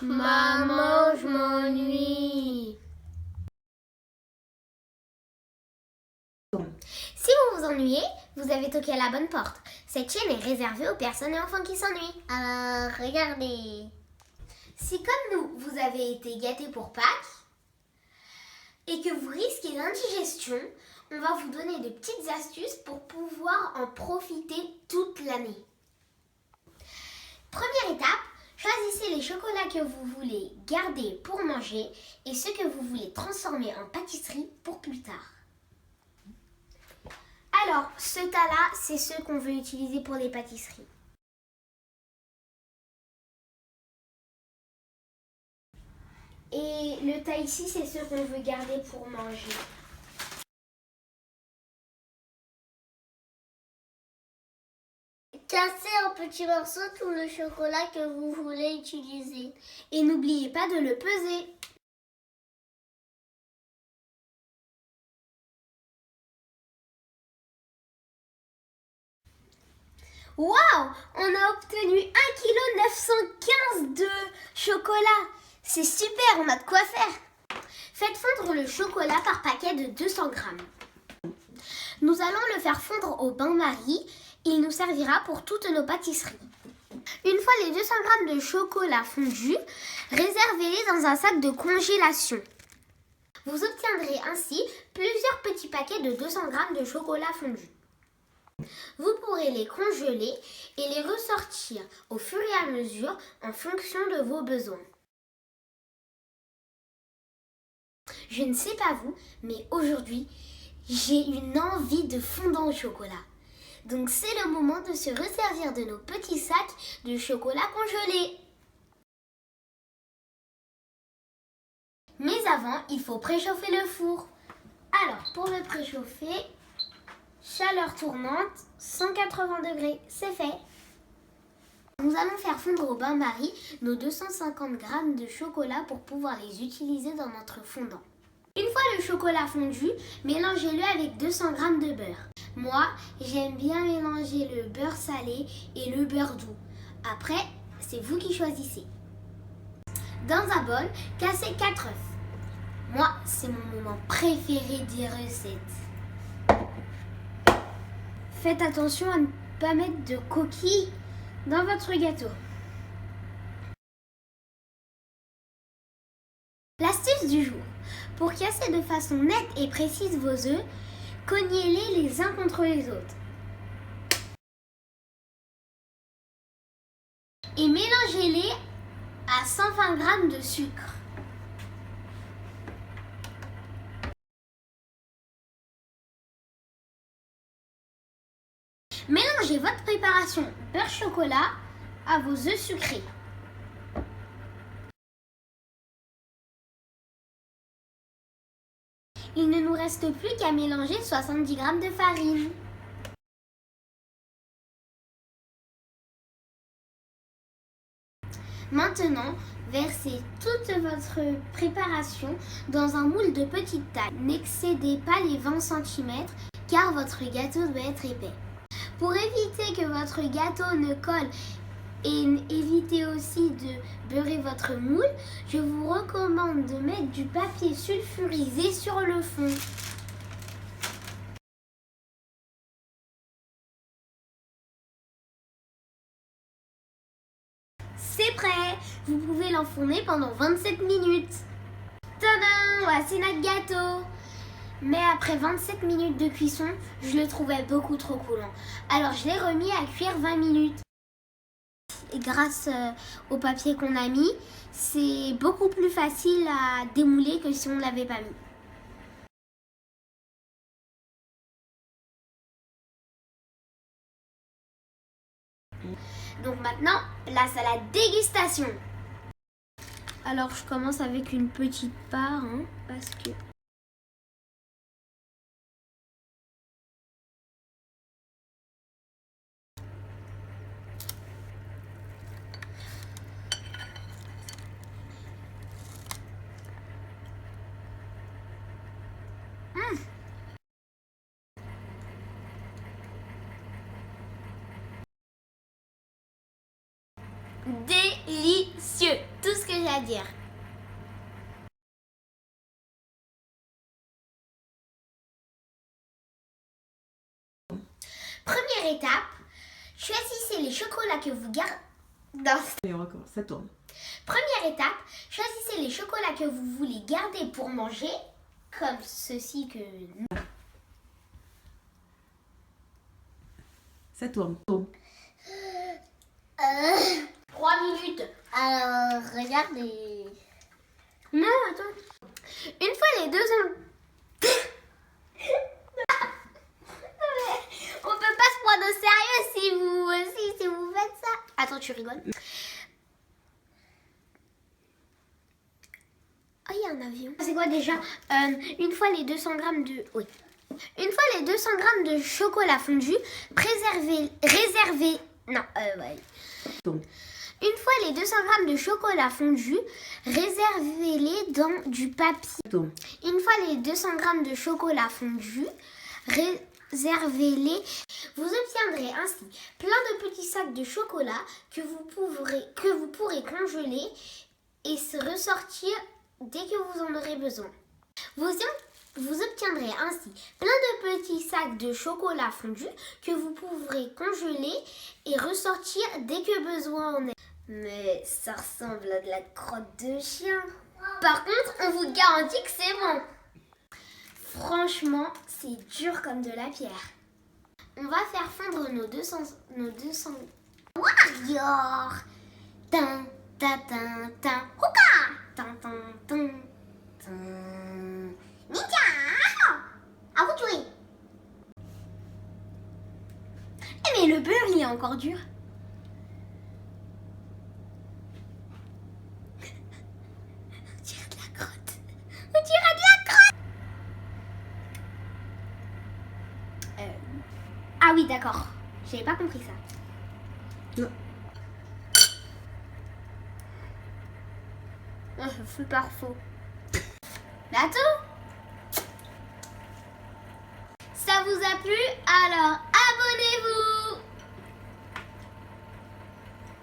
Maman, je m'ennuie. Si vous vous ennuyez, vous avez toqué à la bonne porte. Cette chaîne est réservée aux personnes et enfants qui s'ennuient. Alors, regardez. Si comme nous, vous avez été gâtés pour Pâques et que vous risquez l'indigestion, on va vous donner de petites astuces pour pouvoir en profiter toute l'année. Première étape, choisissez les chocolats que vous voulez garder pour manger et ceux que vous voulez transformer en pâtisserie pour plus tard. Alors, ce tas-là, c'est ceux qu'on veut utiliser pour les pâtisseries. Et le tas ici, c'est ceux qu'on veut garder pour manger. Cassez en petits morceaux tout le chocolat que vous voulez utiliser. Et n'oubliez pas de le peser. Waouh! On a obtenu 1,915 kg de chocolat. C'est super, on a de quoi faire. Faites fondre le chocolat par paquet de 200 g. Nous allons le faire fondre au bain-marie. Il nous servira pour toutes nos pâtisseries. Une fois les 200 g de chocolat fondus, réservez-les dans un sac de congélation. Vous obtiendrez ainsi plusieurs petits paquets de 200 g de chocolat fondu. Vous pourrez les congeler et les ressortir au fur et à mesure en fonction de vos besoins. Je ne sais pas vous, mais aujourd'hui, j'ai une envie de fondant au chocolat. Donc c'est le moment de se resservir de nos petits sacs de chocolat congelé. Mais avant, il faut préchauffer le four. Alors, pour le préchauffer, chaleur tournante, 180 degrés, c'est fait. Nous allons faire fondre au bain-marie nos 250 g de chocolat pour pouvoir les utiliser dans notre fondant. Une fois le chocolat fondu, mélangez-le avec 200 g de beurre. Moi, j'aime bien mélanger le beurre salé et le beurre doux. Après, c'est vous qui choisissez. Dans un bol, cassez 4 œufs. Moi, c'est mon moment préféré des recettes. Faites attention à ne pas mettre de coquilles dans votre gâteau. L'astuce du jour. Pour casser de façon nette et précise vos œufs, cognez-les les uns contre les autres. Et mélangez-les à 120 g de sucre. Mélangez votre préparation beurre-chocolat à vos œufs sucrés. Il ne nous reste plus qu'à mélanger 70 g de farine. Maintenant, versez toute votre préparation dans un moule de petite taille. N'excédez pas les 20 cm car votre gâteau doit être épais. Pour éviter que votre gâteau ne colle et éviter aussi de beurrer votre moule, je vous recommande de mettre du papier sulfurisé sur le fond. C'est prêt! Vous pouvez l'enfourner pendant 27 minutes. Tadam! Voici notre gâteau! Mais après 27 minutes de cuisson, je le trouvais beaucoup trop coulant. Alors je l'ai remis à cuire 20 minutes. Et grâce au papier qu'on a mis, c'est beaucoup plus facile à démouler que si on ne l'avait pas mis. Donc maintenant, place à la dégustation. Alors je commence avec une petite part, parce que... Délicieux! Tout ce que j'ai à dire. Première étape, choisissez les chocolats que vous gardez. Allez, on recommence, ça tourne. Première étape, choisissez les chocolats que vous voulez garder pour manger, comme ceci que... Ça tourne. Tourne. 3 minutes. Alors, regardez. Non, attends. Une fois les deux ont... On peut pas se prendre au sérieux si vous faites ça. Attends, tu rigoles. Oh, il y a un avion. C'est quoi déjà une fois les 200 grammes de... Oui. Une fois les 200 grammes de chocolat fondu, réservez... Non, ouais. Tourne. Une fois les 200 grammes de chocolat fondu, réservez-les dans du papier. Tourne. Une fois les 200 grammes de chocolat fondu, réservez-les. Vous obtiendrez ainsi plein de petits sacs de chocolat que vous pourrez congeler et se ressortir dès que vous en aurez besoin. Vous obtiendrez ainsi plein de petits sacs de chocolat fondu que vous pourrez congeler et ressortir dès que besoin en est. Mais ça ressemble à de la crotte de chien. Par contre, on vous garantit que c'est bon. Franchement, c'est dur comme de la pierre. On va faire fondre nos 200... Warrior. Tin, ta, tin, tin. Hoka. Tin, tin, tin, tin. Ninja. À vous de jouer. Eh mais le beurre, il est encore dur. On dirait de la crotte. On dirait de la crotte. Ah oui, d'accord. J'avais pas compris ça. Non. C'est pas faux. Attends. Ça vous a plu? Alors abonnez-vous.